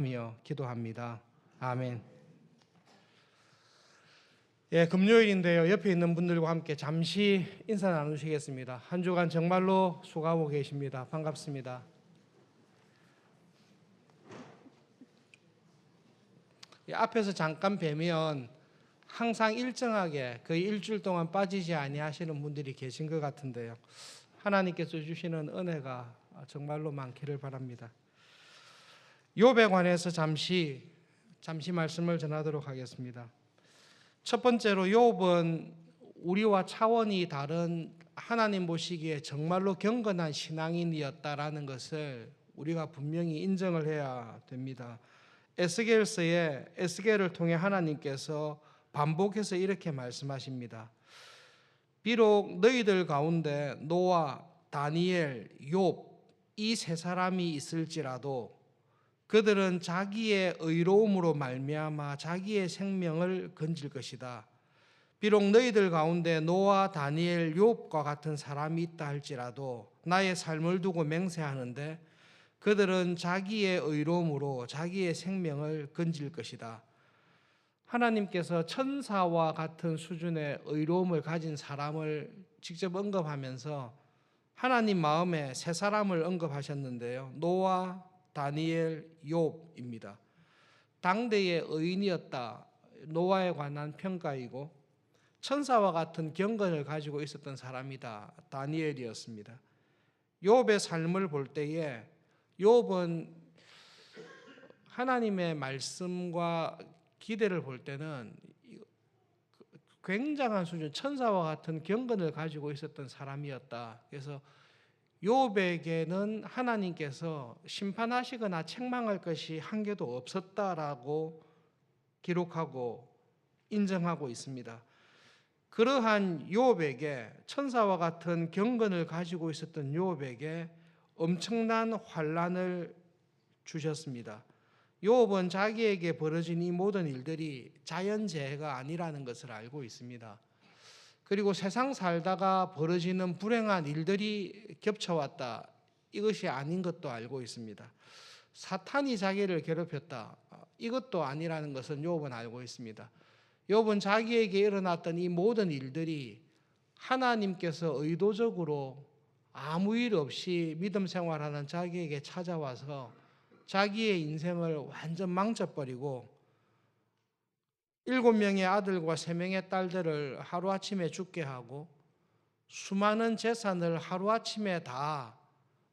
이어 기도합니다. 아멘. 예, 금요일인데요. 옆에 있는 분들과 함께 잠시 인사 나누시겠습니다. 한 주간 정말로 수고하고 계십니다. 반갑습니다. 예, 앞에서 잠깐 뵈면 항상 일정하게 거의 일주일 동안 빠지지 아니하시는 분들이 계신 것 같은데요. 하나님께서 주시는 은혜가 정말로 많기를 바랍니다. 욥에 관해서 잠시 말씀을 전하도록 하겠습니다. 첫 번째로 욥은 우리와 차원이 다른 하나님 보시기에 정말로 경건한 신앙인이었다라는 것을 우리가 분명히 인정을 해야 됩니다. 에스겔서에 에스겔을 통해 하나님께서 반복해서 이렇게 말씀하십니다. 비록 너희들 가운데 노아, 다니엘, 욥 이 세 사람이 있을지라도 그들은 자기의 의로움으로 말미암아 자기의 생명을 건질 것이다. 비록 너희들 가운데 노아, 다니엘, 욥과 같은 사람이 있다 할지라도 나의 삶을 두고 맹세하는데 그들은 자기의 의로움으로 자기의 생명을 건질 것이다. 하나님께서 천사와 같은 수준의 의로움을 가진 사람을 직접 언급하면서 하나님 마음에 세 사람을 언급하셨는데요. 노아, 다니엘, 욥입니다. 당대의 의인이었다. 노아에 관한 평가이고 천사와 같은 경건을 가지고 있었던 사람이다. 다니엘이었습니다. 욥의 삶을 볼 때에 욥은 하나님의 말씀과 기대를 볼 때는 굉장한 수준, 천사와 같은 경건을 가지고 있었던 사람이었다. 그래서 욥에게는 하나님께서 심판하시거나 책망할 것이 한 개도 없었다라고 기록하고 인정하고 있습니다. 그러한 욥에게, 천사와 같은 경건을 가지고 있었던 욥에게 엄청난 환난을 주셨습니다. 욥은 자기에게 벌어진 이 모든 일들이 자연재해가 아니라는 것을 알고 있습니다. 그리고 세상 살다가 벌어지는 불행한 일들이 겹쳐왔다. 이것이 아닌 것도 알고 있습니다. 사탄이 자기를 괴롭혔다. 이것도 아니라는 것은 욥은 알고 있습니다. 욥은 자기에게 일어났던 이 모든 일들이 하나님께서 의도적으로 아무 일 없이 믿음 생활하는 자기에게 찾아와서 자기의 인생을 완전 망쳐버리고 7명의 아들과 3명의 딸들을 하루아침에 죽게 하고 수많은 재산을 하루아침에 다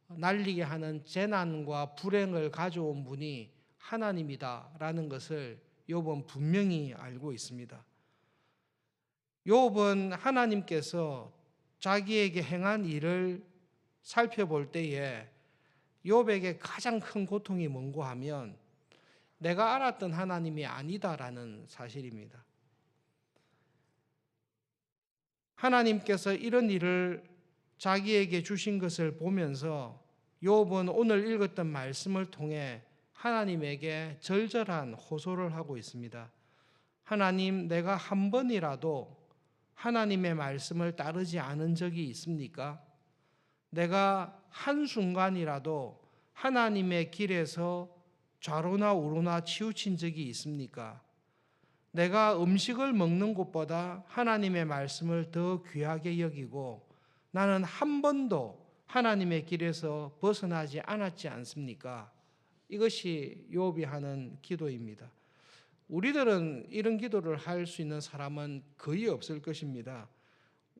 날리게 하는 재난과 불행을 가져온 분이 하나님이다라는 것을 욥은 분명히 알고 있습니다. 욥은 하나님께서 자기에게 행한 일을 살펴볼 때에 욥에게 가장 큰 고통이 뭔고 하면 내가 알았던 하나님이 아니다라는 사실입니다. 하나님께서 이런 일을 자기에게 주신 것을 보면서 욥은 오늘 읽었던 말씀을 통해 하나님에게 절절한 호소를 하고 있습니다. 하나님, 내가 한 번이라도 하나님의 말씀을 따르지 않은 적이 있습니까? 내가 한순간이라도 하나님의 길에서 좌로나 우로나 치우친 적이 있습니까? 내가 음식을 먹는 것보다 하나님의 말씀을 더 귀하게 여기고 나는 한 번도 하나님의 길에서 벗어나지 않았지 않습니까? 이것이 욥이 하는 기도입니다. 우리들은 이런 기도를 할 수 있는 사람은 거의 없을 것입니다.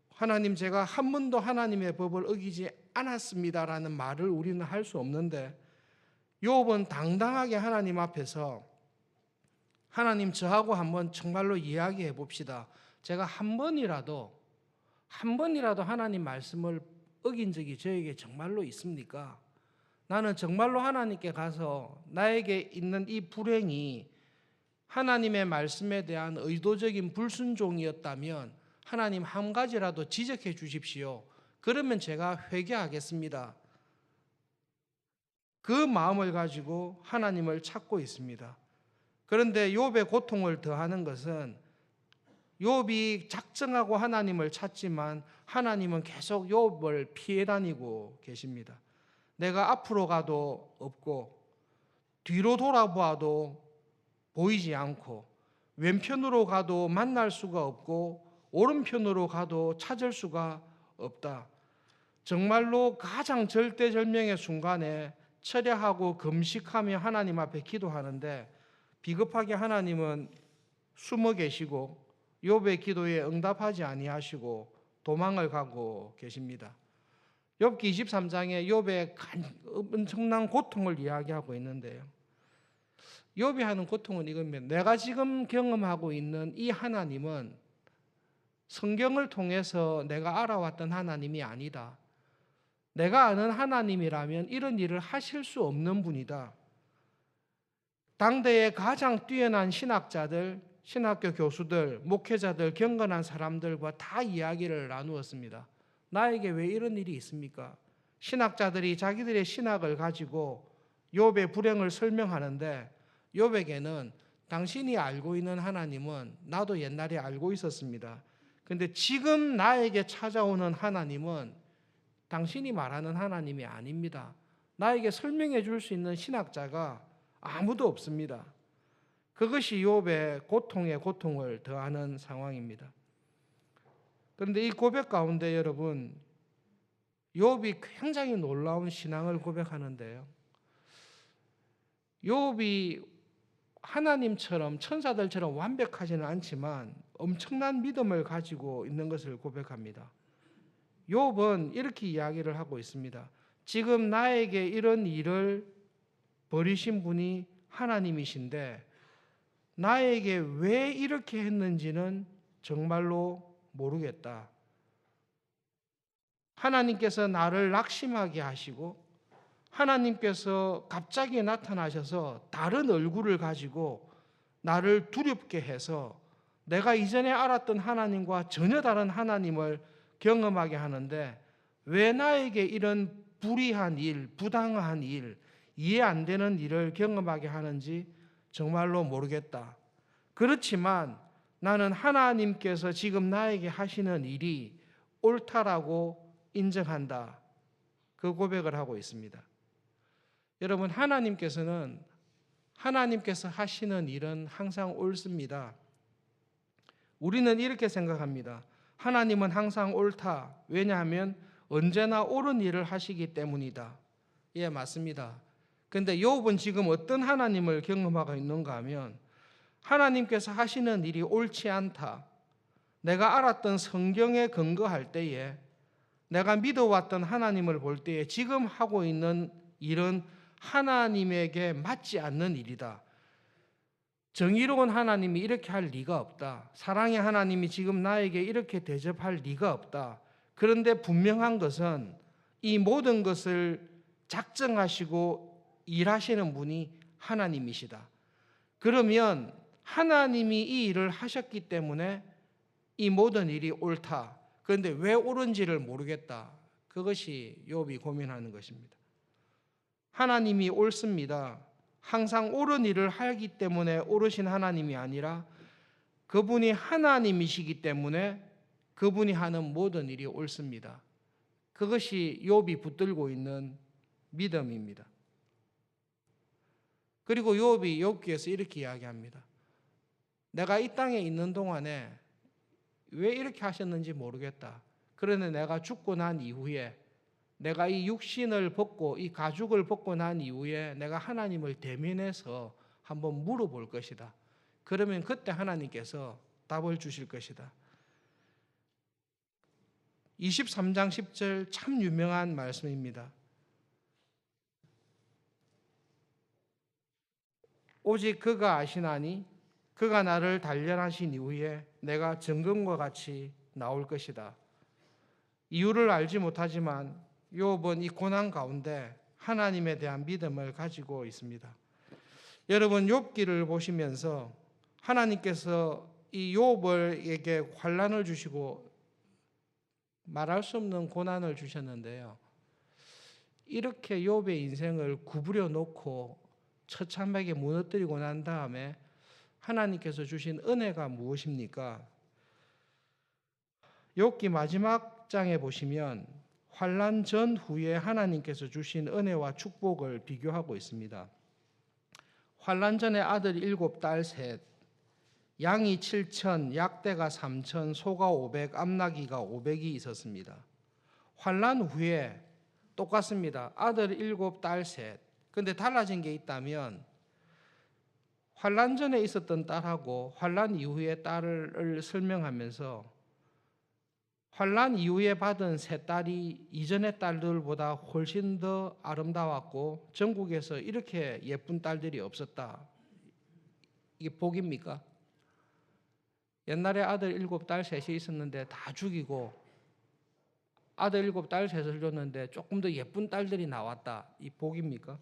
하나님, 제가 한 번도 하나님의 법을 어기지 않았습니다라는 말을 우리는 할 수 없는데 욥은 당당하게 하나님 앞에서 하나님, 저하고 한번 정말로 이야기해 봅시다. 제가 한 번이라도 하나님 말씀을 어긴 적이 저에게 정말로 있습니까? 나는 정말로 하나님께 가서 나에게 있는 이 불행이 하나님의 말씀에 대한 의도적인 불순종이었다면 하나님 한 가지라도 지적해 주십시오. 그러면 제가 회개하겠습니다. 그 마음을 가지고 하나님을 찾고 있습니다. 그런데 욥의 고통을 더하는 것은 욥이 작정하고 하나님을 찾지만 하나님은 계속 욥을 피해 다니고 계십니다. 내가 앞으로 가도 없고 뒤로 돌아보아도 보이지 않고 왼편으로 가도 만날 수가 없고 오른편으로 가도 찾을 수가 없다. 정말로 가장 절대절명의 순간에 철야하고 금식하며 하나님 앞에 기도하는데 비겁하게 하나님은 숨어 계시고 욥의 기도에 응답하지 아니하시고 도망을 가고 계십니다. 욥기 23장에 욥의 엄청난 고통을 이야기하고 있는데요. 욥이 하는 고통은 이겁니다. 내가 지금 경험하고 있는 이 하나님은 성경을 통해서 내가 알아왔던 하나님이 아니다. 내가 아는 하나님이라면 이런 일을 하실 수 없는 분이다. 당대의 가장 뛰어난 신학자들, 신학교 교수들, 목회자들, 경건한 사람들과 다 이야기를 나누었습니다. 나에게 왜 이런 일이 있습니까? 신학자들이 자기들의 신학을 가지고 욥의 불행을 설명하는데 욥에게는 당신이 알고 있는 하나님은 나도 옛날에 알고 있었습니다. 근데 지금 나에게 찾아오는 하나님은 당신이 말하는 하나님이 아닙니다. 나에게 설명해 줄 수 있는 신학자가 아무도 없습니다. 그것이 욥의 고통에 고통을 더하는 상황입니다. 그런데 이 고백 가운데 여러분, 욥이 굉장히 놀라운 신앙을 고백하는데요. 욥이 하나님처럼 천사들처럼 완벽하지는 않지만 엄청난 믿음을 가지고 있는 것을 고백합니다. 욥은 이렇게 이야기를 하고 있습니다. 지금 나에게 이런 일을 벌이신 분이 하나님이신데 나에게 왜 이렇게 했는지는 정말로 모르겠다. 하나님께서 나를 낙심하게 하시고 하나님께서 갑자기 나타나셔서 다른 얼굴을 가지고 나를 두렵게 해서 내가 이전에 알았던 하나님과 전혀 다른 하나님을 경험하게 하는데 왜 나에게 이런 불의한 일, 부당한 일, 이해 안 되는 일을 경험하게 하는지 정말로 모르겠다. 그렇지만 나는 하나님께서 지금 나에게 하시는 일이 옳다라고 인정한다. 그 고백을 하고 있습니다. 여러분, 하나님께서 하시는 일은 항상 옳습니다. 우리는 이렇게 생각합니다. 하나님은 항상 옳다. 왜냐하면 언제나 옳은 일을 하시기 때문이다. 예, 맞습니다. 그런데 욥은 지금 어떤 하나님을 경험하고 있는가 하면 하나님께서 하시는 일이 옳지 않다. 내가 알았던 성경에 근거할 때에 내가 믿어왔던 하나님을 볼 때에 지금 하고 있는 일은 하나님에게 맞지 않는 일이다. 정의로운 하나님이 이렇게 할 리가 없다. 사랑의 하나님이 지금 나에게 이렇게 대접할 리가 없다. 그런데 분명한 것은 이 모든 것을 작정하시고 일하시는 분이 하나님이시다. 그러면 하나님이 이 일을 하셨기 때문에 이 모든 일이 옳다. 그런데 왜 옳은지를 모르겠다. 그것이 욥이 고민하는 것입니다. 하나님이 옳습니다. 항상 옳은 일을 하기 때문에 옳으신 하나님이 아니라 그분이 하나님이시기 때문에 그분이 하는 모든 일이 옳습니다. 그것이 욥이 붙들고 있는 믿음입니다. 그리고 욥이 욥기에서 이렇게 이야기합니다. 내가 이 땅에 있는 동안에 왜 이렇게 하셨는지 모르겠다. 그런데 내가 죽고 난 이후에 내가 이 육신을 벗고 이 가죽을 벗고 난 이후에 내가 하나님을 대면해서 한번 물어볼 것이다. 그러면 그때 하나님께서 답을 주실 것이다. 23장 10절 참 유명한 말씀입니다. 오직 그가 아시나니 그가 나를 단련하신 이후에 내가 정금과 같이 나올 것이다. 이유를 알지 못하지만 욥은 이 고난 가운데 하나님에 대한 믿음을 가지고 있습니다. 여러분, 욥기를 보시면서 하나님께서 이 욥에게 환난을 주시고 말할 수 없는 고난을 주셨는데요. 이렇게 욥의 인생을 구부려 놓고 처참하게 무너뜨리고 난 다음에 하나님께서 주신 은혜가 무엇입니까? 욥기 마지막 장에 보시면 환난 전후에 하나님께서 주신 은혜와 축복을 비교하고 있습니다. 환란 전에 아들 7, 딸 3, 양이 7천, 약대가 3천, 소가 500, 암나귀가 500이 있었습니다. 환란 후에 똑같습니다. 아들 7, 딸 3. 근데 달라진 게 있다면 환란 전에 있었던 딸하고 환란 이후의 딸을 설명하면서 환란 이후에 받은 세 딸이 이전의 딸들보다 훨씬 더 아름다웠고 전국에서 이렇게 예쁜 딸들이 없었다. 이게 복입니까? 옛날에 아들 7, 딸 3이 있었는데 다 죽이고 아들 7, 딸 3을 줬는데 조금 더 예쁜 딸들이 나왔다. 이 복입니까?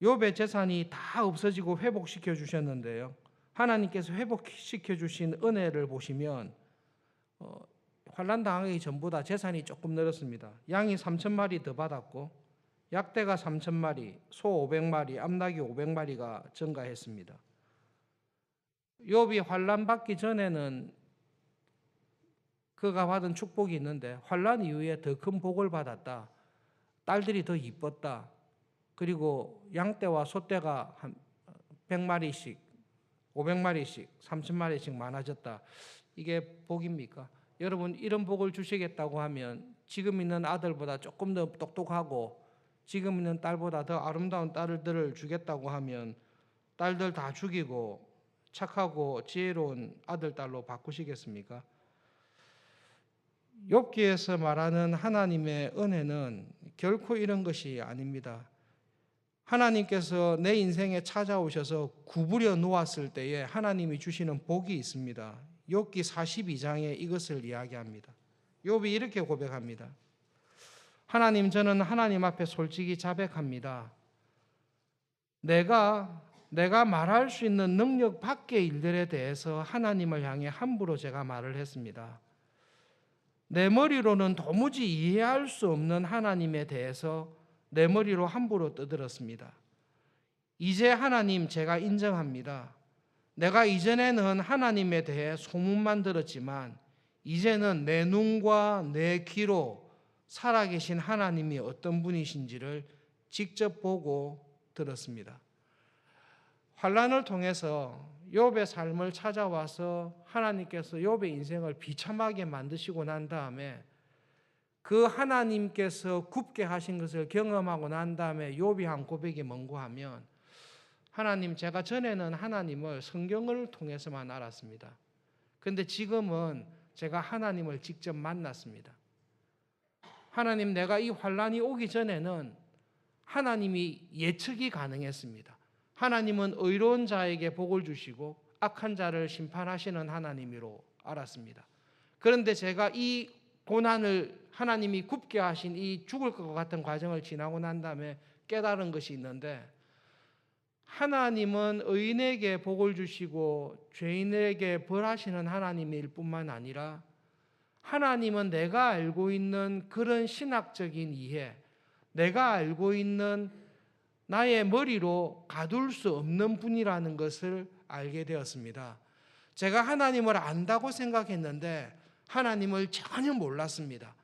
욥의 재산이 다 없어지고 회복시켜 주셨는데요. 하나님께서 회복시켜 주신 은혜를 보시면 환란 당하기 전보다 재산이 조금 늘었습니다. 양이 3,000마리 더 받았고 약대가 3,000마리, 소 500마리, 암나귀 500마리가 증가했습니다. 욥이 환란 받기 전에는 그가 받은 축복이 있는데 환란 이후에 더 큰 복을 받았다. 딸들이 더 이뻤다. 그리고 양떼와 소떼가 한 100마리씩, 500마리씩, 3,000마리씩 많아졌다. 이게 복입니까? 여러분, 이런 복을 주시겠다고 하면 지금 있는 아들보다 조금 더 똑똑하고 지금 있는 딸보다 더 아름다운 딸들을 주겠다고 하면 딸들 다 죽이고 착하고 지혜로운 아들, 딸로 바꾸시겠습니까? 욥기에서 말하는 하나님의 은혜는 결코 이런 것이 아닙니다. 하나님께서 내 인생에 찾아오셔서 구부려 놓았을 때에 하나님이 주시는 복이 있습니다. 욥기 42장에 이것을 이야기합니다. 욥이 이렇게 고백합니다. 하나님, 저는 하나님 앞에 솔직히 자백합니다. 내가 말할 수 있는 능력 밖의 일들에 대해서 하나님을 향해 함부로 제가 말을 했습니다. 내 머리로는 도무지 이해할 수 없는 하나님에 대해서 내 머리로 함부로 떠들었습니다. 이제 하나님, 제가 인정합니다. 내가 이전에는 하나님에 대해 소문만 들었지만 이제는 내 눈과 내 귀로 살아계신 하나님이 어떤 분이신지를 직접 보고 들었습니다. 환란을 통해서 욥의 삶을 찾아와서 하나님께서 욥의 인생을 비참하게 만드시고 난 다음에 그 하나님께서 굽게 하신 것을 경험하고 난 다음에 욥이 한 고백이 뭔고 하면, 하나님, 제가 전에는 하나님을 성경을 통해서만 알았습니다. 그런데 지금은 제가 하나님을 직접 만났습니다. 하나님, 내가 이 환란이 오기 전에는 하나님이 예측이 가능했습니다. 하나님은 의로운 자에게 복을 주시고 악한 자를 심판하시는 하나님으로 알았습니다. 그런데 제가 이 고난을 하나님이 굽게 하신 이 죽을 것 같은 과정을 지나고 난 다음에 깨달은 것이 있는데, 하나님은 의인에게 복을 주시고 죄인에게 벌하시는 하나님일 뿐만 아니라 하나님은 내가 알고 있는 그런 신학적인 이해, 내가 알고 있는 나의 머리로 가둘 수 없는 분이라는 것을 알게 되었습니다. 제가 하나님을 안다고 생각했는데 하나님을 전혀 몰랐습니다.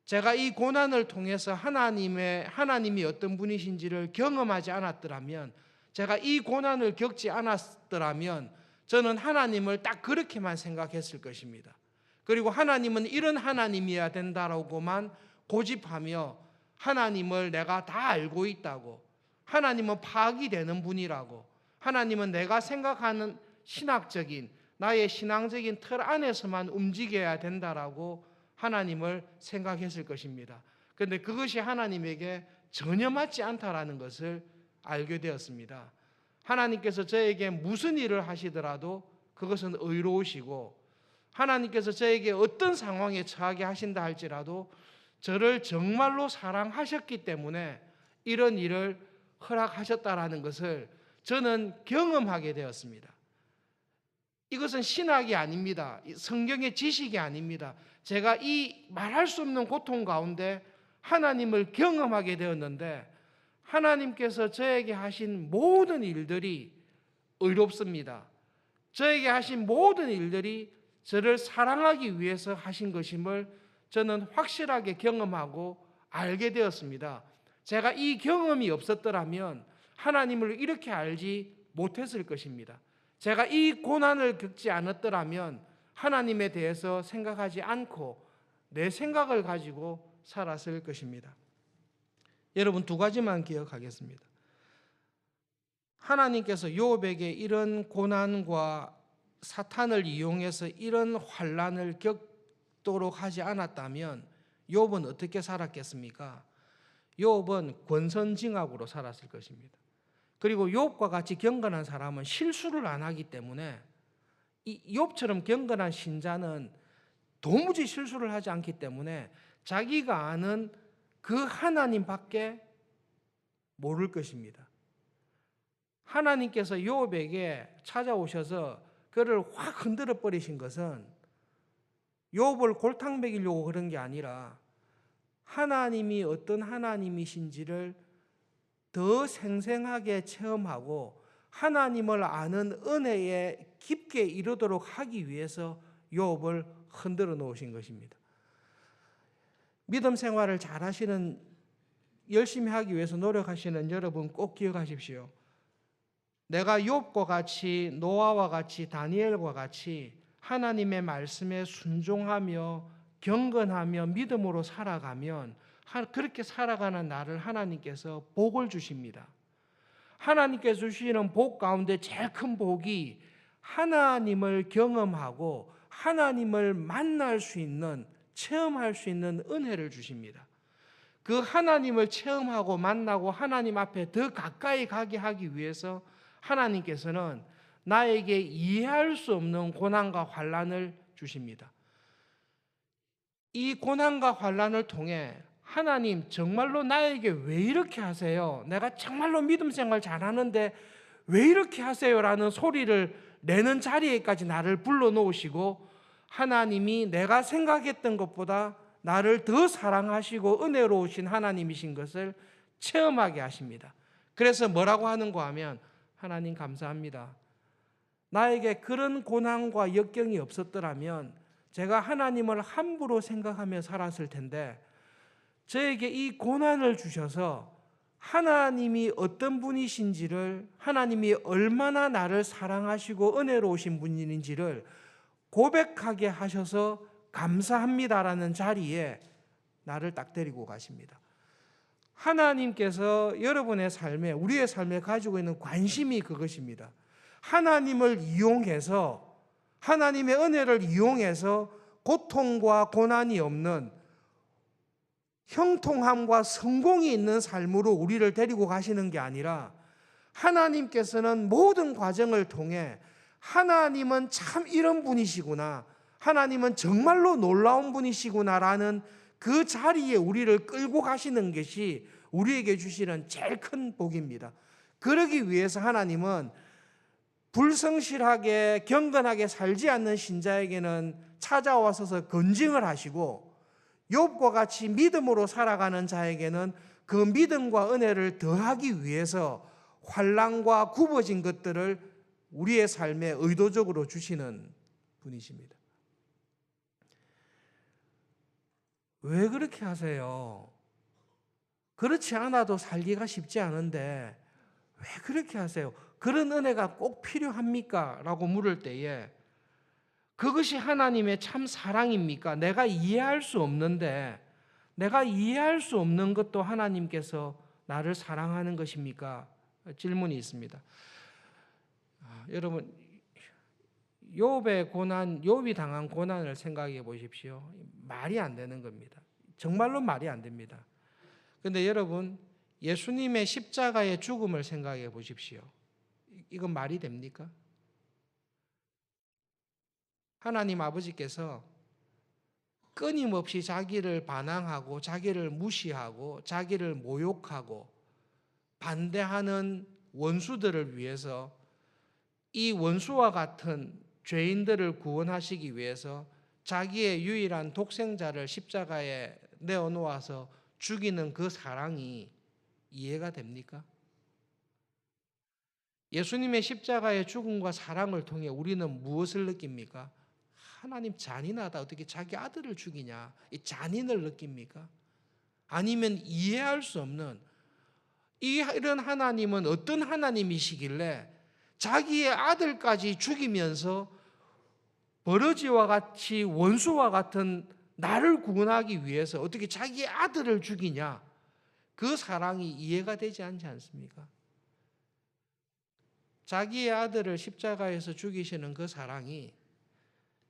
제가 이 고난을 통해서 하나님이 어떤 분이신지를 경험하지 않았더라면, 제가 이 고난을 겪지 않았더라면 저는 하나님을 딱 그렇게만 생각했을 것입니다. 그리고 하나님은 이런 하나님이어야 된다라고만 고집하며 하나님을 내가 다 알고 있다고, 하나님은 파악이 되는 분이라고, 하나님은 내가 생각하는 신학적인 나의 신앙적인 틀 안에서만 움직여야 된다라고 하나님을 생각했을 것입니다. 그런데 그것이 하나님에게 전혀 맞지 않다라는 것을 알게 되었습니다. 하나님께서 저에게 무슨 일을 하시더라도 그것은 의로우시고, 하나님께서 저에게 어떤 상황에 처하게 하신다 할지라도 저를 정말로 사랑하셨기 때문에 이런 일을 허락하셨다라는 것을 저는 경험하게 되었습니다. 이것은 신학이 아닙니다. 성경의 지식이 아닙니다. 제가 이 말할 수 없는 고통 가운데 하나님을 경험하게 되었는데, 하나님께서 저에게 하신 모든 일들이 의롭습니다. 저에게 하신 모든 일들이 저를 사랑하기 위해서 하신 것임을 저는 확실하게 경험하고 알게 되었습니다. 제가 이 경험이 없었더라면 하나님을 이렇게 알지 못했을 것입니다. 제가 이 고난을 겪지 않았더라면 하나님에 대해서 생각하지 않고 내 생각을 가지고 살았을 것입니다. 여러분, 두 가지만 기억하겠습니다. 하나님께서 욥에게 이런 고난과 사탄을 이용해서 이런 환난을 겪도록 하지 않았다면 욥은 어떻게 살았겠습니까? 욥은 권선징악으로 살았을 것입니다. 그리고 욥과 같이 경건한 사람은 실수를 안 하기 때문에 이 욥처럼 경건한 신자는 도무지 실수를 하지 않기 때문에 자기가 아는 그 하나님밖에 모를 것입니다. 하나님께서 욥에게 찾아오셔서 그를 확 흔들어 버리신 것은 욥을 골탕 먹이려고 그런 게 아니라 하나님이 어떤 하나님이신지를 더 생생하게 체험하고 하나님을 아는 은혜에 깊게 이르도록 하기 위해서 욥을 흔들어 놓으신 것입니다. 믿음 생활을 잘하시는, 열심히 하기 위해서 노력하시는 여러분 꼭 기억하십시오. 내가 욥과 같이, 노아와 같이, 다니엘과 같이 하나님의 말씀에 순종하며 경건하며 믿음으로 살아가면 그렇게 살아가는 나를 하나님께서 복을 주십니다. 하나님께서 주시는 복 가운데 제일 큰 복이 하나님을 경험하고 하나님을 만날 수 있는, 체험할 수 있는 은혜를 주십니다. 그 하나님을 체험하고 만나고 하나님 앞에 더 가까이 가게 하기 위해서 하나님께서는 나에게 이해할 수 없는 고난과 환난을 주십니다. 이 고난과 환난을 통해 하나님 정말로 나에게 왜 이렇게 하세요? 내가 정말로 믿음 생활 잘하는데 왜 이렇게 하세요? 라는 소리를 내는 자리에까지 나를 불러놓으시고 하나님이 내가 생각했던 것보다 나를 더 사랑하시고 은혜로우신 하나님이신 것을 체험하게 하십니다. 그래서 뭐라고 하는가 하면 하나님 감사합니다. 나에게 그런 고난과 역경이 없었더라면 제가 하나님을 함부로 생각하며 살았을 텐데 저에게 이 고난을 주셔서 하나님이 어떤 분이신지를, 하나님이 얼마나 나를 사랑하시고 은혜로우신 분인지를 고백하게 하셔서 감사합니다라는 자리에 나를 딱 데리고 가십니다. 하나님께서 여러분의 삶에, 우리의 삶에 가지고 있는 관심이 그것입니다. 하나님을 이용해서, 하나님의 은혜를 이용해서 고통과 고난이 없는 형통함과 성공이 있는 삶으로 우리를 데리고 가시는 게 아니라 하나님께서는 모든 과정을 통해 하나님은 참 이런 분이시구나, 하나님은 정말로 놀라운 분이시구나라는 그 자리에 우리를 끌고 가시는 것이 우리에게 주시는 제일 큰 복입니다. 그러기 위해서 하나님은 불성실하게 경건하게 살지 않는 신자에게는 찾아와서 건징을 하시고 욥과 같이 믿음으로 살아가는 자에게는 그 믿음과 은혜를 더하기 위해서 환난과 굽어진 것들을 우리의 삶에 의도적으로 주시는 분이십니다. 왜 그렇게 하세요? 그렇지 않아도 살기가 쉽지 않은데 왜 그렇게 하세요? 그런 은혜가 꼭 필요합니까? 라고 물을 때에 그것이 하나님의 참 사랑입니까? 내가 이해할 수 없는데, 내가 이해할 수 없는 것도 하나님께서 나를 사랑하는 것입니까? 질문이 있습니다. 여러분, 욥의 고난, 욥이 당한 고난을 생각해 보십시오. 말이 안 되는 겁니다. 정말로 말이 안 됩니다. 그런데 여러분, 예수님의 십자가의 죽음을 생각해 보십시오. 이건 말이 됩니까? 하나님 아버지께서 끊임없이 자기를 반항하고 자기를 무시하고 자기를 모욕하고 반대하는 원수들을 위해서, 이 원수와 같은 죄인들을 구원하시기 위해서 자기의 유일한 독생자를 십자가에 내어놓아서 죽이는 그 사랑이 이해가 됩니까? 예수님의 십자가의 죽음과 사랑을 통해 우리는 무엇을 느낍니까? 하나님 잔인하다, 어떻게 자기 아들을 죽이냐, 이 잔인을 느낍니까? 아니면 이해할 수 없는, 이런 하나님은 어떤 하나님이시길래 자기의 아들까지 죽이면서 버러지와 같이 원수와 같은 나를 구원하기 위해서 어떻게 자기의 아들을 죽이냐? 그 사랑이 이해가 되지 않지 않습니까? 자기의 아들을 십자가에서 죽이시는 그 사랑이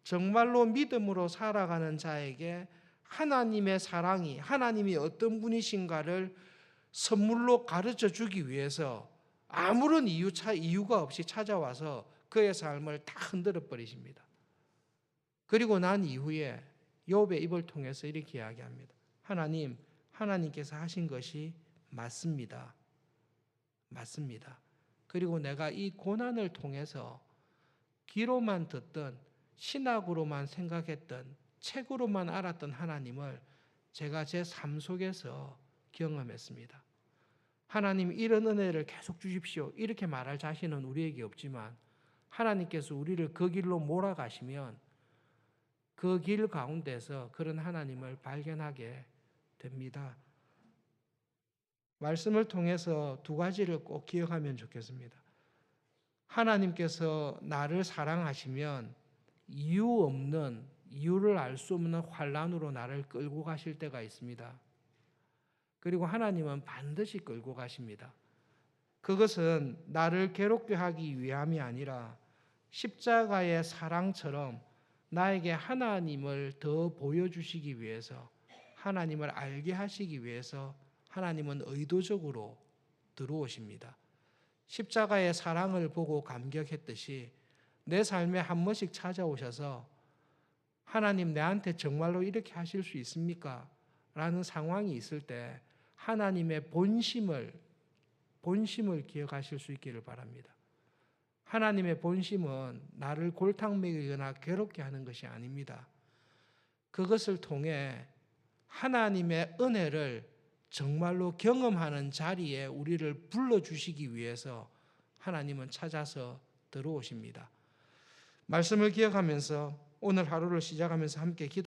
정말로 믿음으로 살아가는 자에게 하나님의 사랑이, 하나님이 어떤 분이신가를 선물로 가르쳐 주기 위해서 아무런 이유가 없이 찾아와서 그의 삶을 다 흔들어 버리십니다. 그리고 난 이후에 욥의 입을 통해서 이렇게 이야기합니다. 하나님께서 하신 것이 맞습니다. 맞습니다. 그리고 내가 이 고난을 통해서 귀로만 듣던, 신학으로만 생각했던, 책으로만 알았던 하나님을 제가 제 삶 속에서 경험했습니다. 하나님 이런 은혜를 계속 주십시오. 이렇게 말할 자신은 우리에게 없지만 하나님께서 우리를 그 길로 몰아가시면 그 길 가운데서 그런 하나님을 발견하게 됩니다. 말씀을 통해서 두 가지를 꼭 기억하면 좋겠습니다. 하나님께서 나를 사랑하시면 이유를 알 수 없는 환난으로 나를 끌고 가실 때가 있습니다. 그리고 하나님은 반드시 끌고 가십니다. 그것은 나를 괴롭게 하기 위함이 아니라 십자가의 사랑처럼 나에게 하나님을 더 보여주시기 위해서, 하나님을 알게 하시기 위해서 하나님은 의도적으로 들어오십니다. 십자가의 사랑을 보고 감격했듯이 내 삶에 한 번씩 찾아오셔서 하나님 내한테 정말로 이렇게 하실 수 있습니까? 라는 상황이 있을 때 하나님의 본심을 기억하실 수 있기를 바랍니다. 하나님의 본심은 나를 골탕 먹이거나 괴롭게 하는 것이 아닙니다. 그것을 통해 하나님의 은혜를 정말로 경험하는 자리에 우리를 불러주시기 위해서 하나님은 찾아서 들어오십니다. 말씀을 기억하면서 오늘 하루를 시작하면서 함께